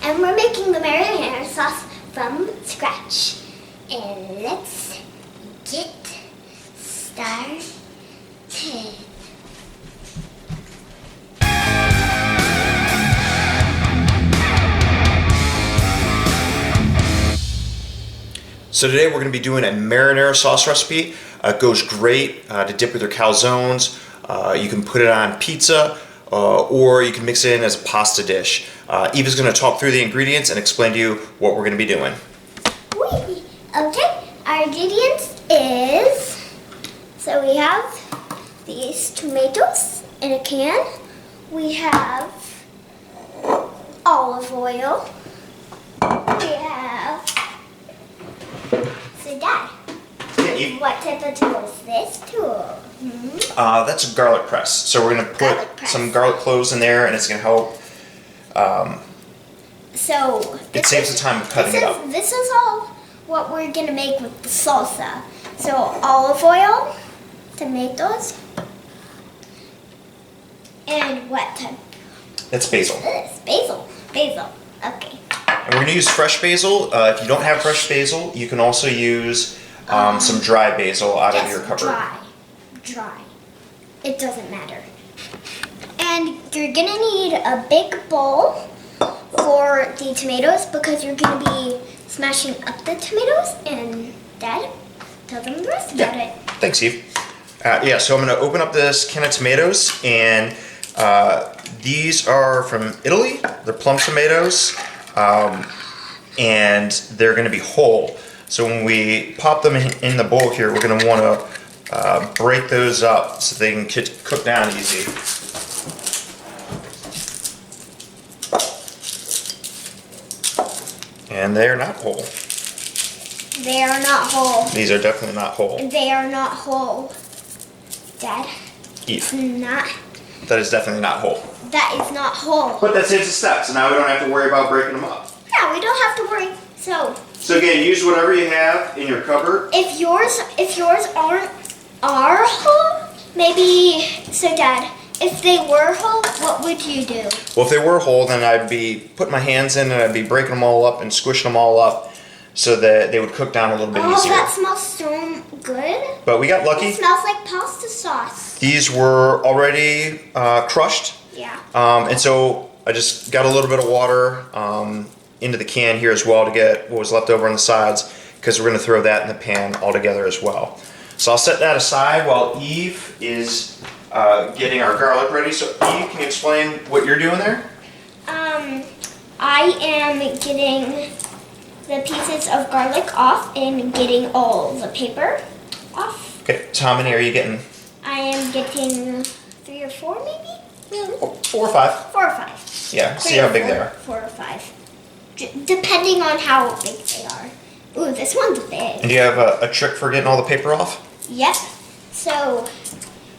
And we're making the marinara sauce from scratch. And let's get started. So today we're going to be doing a marinara sauce recipe. It goes great to dip with your calzones. You can put it on pizza or you can mix it in as a pasta dish. Eva's going to talk through the ingredients and explain to you what we're going to be doing. Okay, our ingredients is, so we have these tomatoes in a can. We have olive oil. We have, so Dad, what type of tool is this tool? That's a garlic press. So we're going to put some garlic cloves in there and it's going to help. So it saves the time of cutting it up. This is all what we're going to make with the salsa. So olive oil, tomatoes, and what type? It's basil. This basil. Okay. And we're going to use fresh basil. If you don't have fresh basil, you can also use some dry basil out of your cupboard. Dry. It doesn't matter. And you're gonna need a big bowl for the tomatoes because you're gonna be smashing up the tomatoes. And Dad, tell them the rest about it. Thanks, Eve. So I'm going to open up this can of tomatoes, and these are from Italy. They're plum tomatoes, and they're going to be whole. So when we pop them in the bowl here, we're going to want to break those up so they can cook down easy. And they're not whole. They are not whole. These are definitely not whole. They are not whole. Dad? Eve. Not. That is definitely not whole. That is not whole. But that saves a step, so now we don't have to worry about breaking them up. Yeah, we don't have to worry. So again, use whatever you have in your cupboard. If yours are whole, maybe, so Dad, if they were whole, what would you do? Well, if they were whole, then I'd be putting my hands in and I'd be breaking them all up and squishing them all up so that they would cook down a little bit easier. That smells so good. But we got lucky. It smells like pasta sauce. These were already crushed. Yeah. And so I just got a little bit of water into the can here as well to get what was left over on the sides, because we're going to throw that in the pan all together as well. So I'll set that aside while Eve is getting our garlic ready. So Eve, can you explain what you're doing there? I am getting the pieces of garlic off and getting all the paper off. Okay, so how many are you getting? I am getting 3 or 4 maybe? Yeah, 4 or 5. 4 or 5. Yeah, see how big they are. 4 or 5. Depending on how big they are. Ooh, this one's big. And do you have a trick for getting all the paper off? Yep. So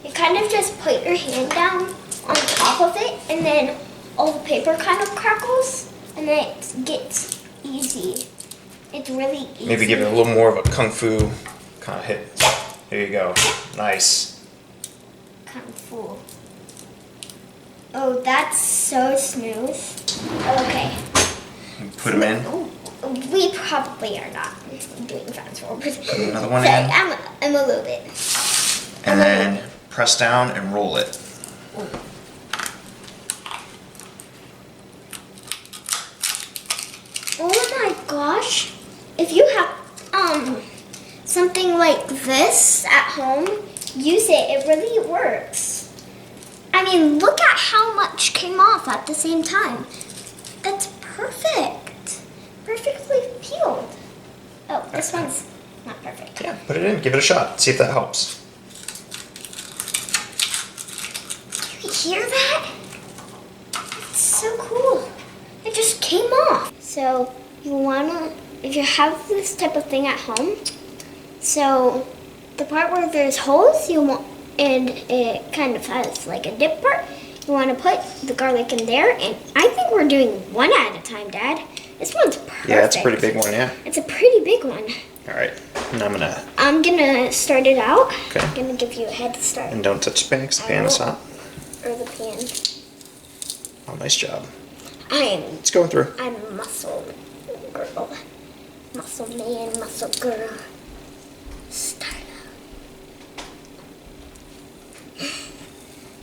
you kind of just put your hand down on top of it, and then all the paper kind of crackles, and then it gets easy. It's really easy. Maybe give it a little more of a kung fu kind of hit. There you go. Nice. Kung fu. Oh, that's so smooth. Okay. Put them in. We probably are not doing fast forward. Put another one Sorry, in. I'm a little bit. And then press down and roll it. Oh my gosh. If you have something like this at home, use it. It really works. I mean, look at how much came off at the same time. That's perfect. Perfectly peeled. Oh, this one's not perfect. Yeah, put it in. Give it a shot. See if that helps. You hear that? It's so cool. It just came off. So you wanna, if you have this type of thing at home, so the part where there's holes, you want, and it kind of has like a dip part, you want to put the garlic in there. And I think we're doing one at a time, Dad. This one's perfect. Yeah, it's a pretty big one, yeah. It's a pretty big one. All right, and I'm gonna start it out. Okay. I'm gonna give you a head start. And don't touch the pan, 'cause the pan is hot. Or the pan. Oh, nice job. It's going through. I'm muscle girl. Muscle man, muscle girl. Start up.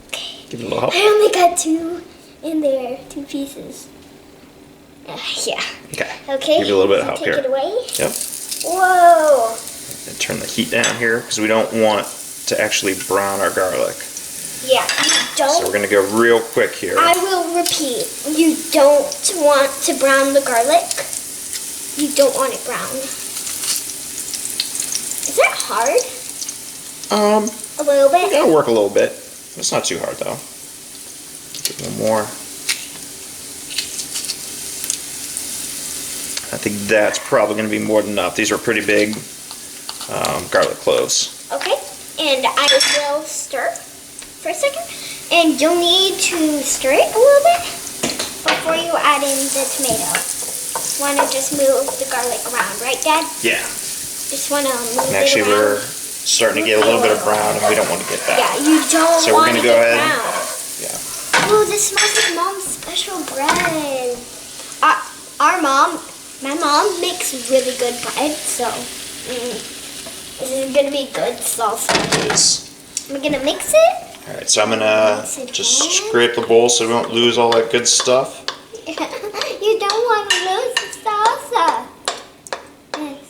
Okay. Give it a little help. I only got 2 in there, 2 pieces. Yeah. Okay. Okay. Give you a little bit of help take here. Take it away. Yep. Whoa. And turn the heat down here because we don't want to actually brown our garlic. Yeah, you don't. So we're gonna go real quick here. I will repeat. You don't want to brown the garlic. You don't want it brown. Is that hard? A little bit? It'll work a little bit. It's not too hard though. Get one more. I think that's probably going to be more than enough. These are pretty big garlic cloves. Okay, and I will stir for a second. And you'll need to stir it a little bit before you add in the tomato. Want to just move the garlic around, right, Dad? Yeah. Just want to move And it actually, around. we're starting to get a little bit of brown, and we don't want to get that. Yeah, you don't So we're want gonna to go get ahead. brown. Yeah. Oh, this smells like Mom's special bread. My mom makes really good bread, so this is gonna be good salsa. It is. I'm gonna mix it. All right, so I'm gonna just scrape the bowl so we don't lose all that good stuff. You don't want to lose the salsa. Mix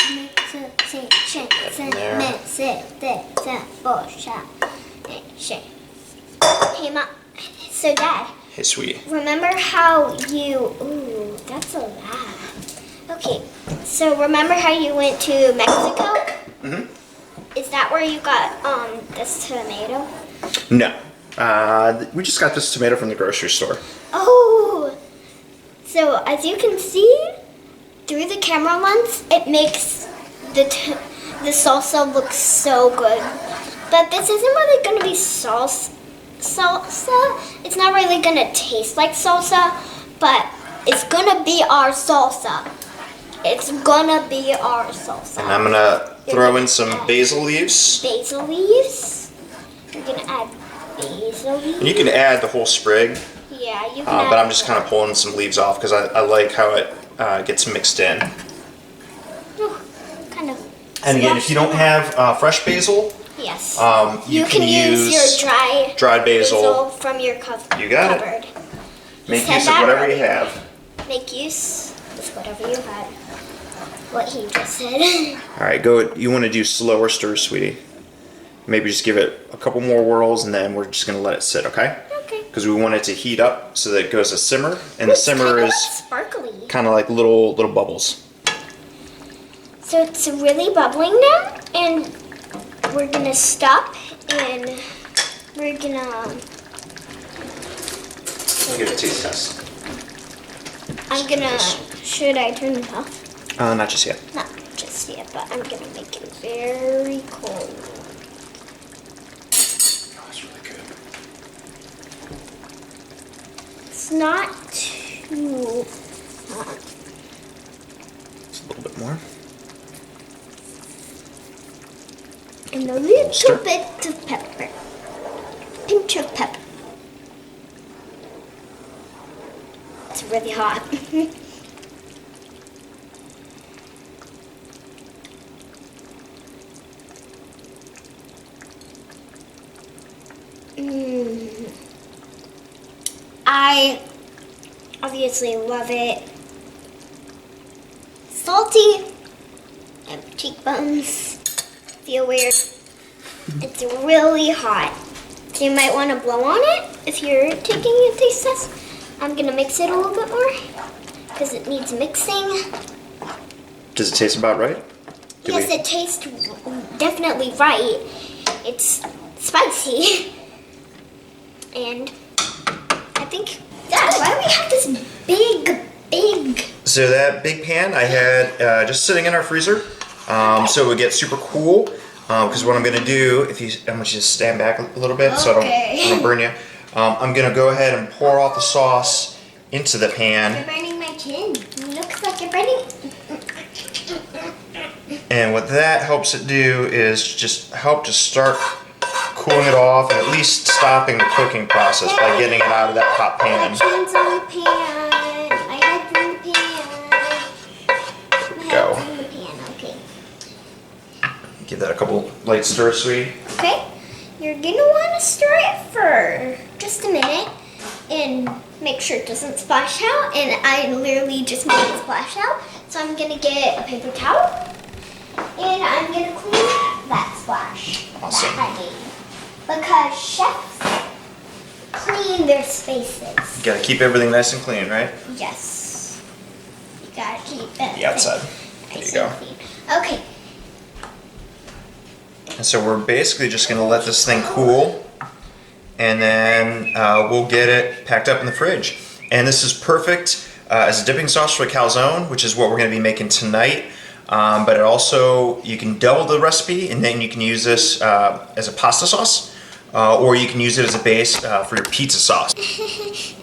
it. Hey, Mom. So, Dad. Hey, sweetie. Remember how you... Ooh, that's a lot. Okay, so remember how you went to Mexico? Mm-hmm. Is that where you got this tomato? No. We just got this tomato from the grocery store. Oh! So, as you can see, through the camera lens, it makes the salsa look so good. But this isn't really going to be salsa. It's not really going to taste like salsa, but it's going to be our salsa. It's going to be our salsa. And I'm gonna throw in some basil leaves. Basil leaves. We're going to add basil leaves. And you can add the whole sprig, Yeah, you can but I'm just kind of pulling some leaves off because I like how it gets mixed in. Kind of. And again, if you don't have fresh basil, Yes. you can use your dried basil from your cupboard. You got it. Make use of whatever you have. Make use of whatever you had. What he just said. All right, go. You want to do slower stirs, sweetie. Maybe just give it a couple more whirls, and then we're just gonna let it sit, okay? Okay. Because we want it to heat up so that it goes to simmer, and the simmer is sparkly. kind of like little bubbles. So it's really bubbling now, and we're gonna stop, and we're gonna. I'll give it a taste test. I'm gonna. Should I turn it off? Not just yet. Not just yet, but I'm gonna make it very cold. Oh, it's really good. It's not too hot. Just a little bit more. And a little Stir. bit of pepper. Pinch of pepper. It's really hot. I obviously love it. Salty. And cheekbones. Feel weird. It's really hot. So you might want to blow on it if you're taking a taste test. I'm going to mix it a little bit more because it needs mixing. Does it taste about right? It tastes definitely right. It's spicy. And I think, Dad, why do we have this big... So that big pan I had just sitting in our freezer, so it would get super cool. Because what I'm gonna do, I'm gonna just stand back a little bit so I don't burn you. I'm gonna go ahead and pour off the sauce into the pan. You're burning my chin. It looks like you're burning. And what that helps it do is just help to start cooling it off and at least stopping the cooking process by getting it out of that hot pan. My chin's on the pan. that a couple light stir, sweetie. Okay, you're gonna want to stir it for just a minute and make sure it doesn't splash out. And I literally just made it splash out. So I'm gonna get a paper towel and I'm gonna clean that splash Awesome. that I made. Because chefs clean their spaces. You gotta keep everything nice and clean, right? Yes. You gotta keep it The outside. There you go. clean. Okay. And so we're basically just gonna let this thing cool, and then we'll get it packed up in the fridge. And this is perfect as a dipping sauce for a calzone, which is what we're gonna be making tonight. But it also, you can double the recipe, and then you can use this as a pasta sauce, or you can use it as a base for your pizza sauce.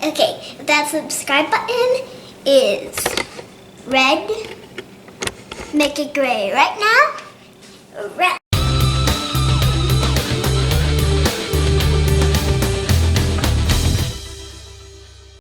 Okay, that subscribe button is red. Make it gray right now. Red.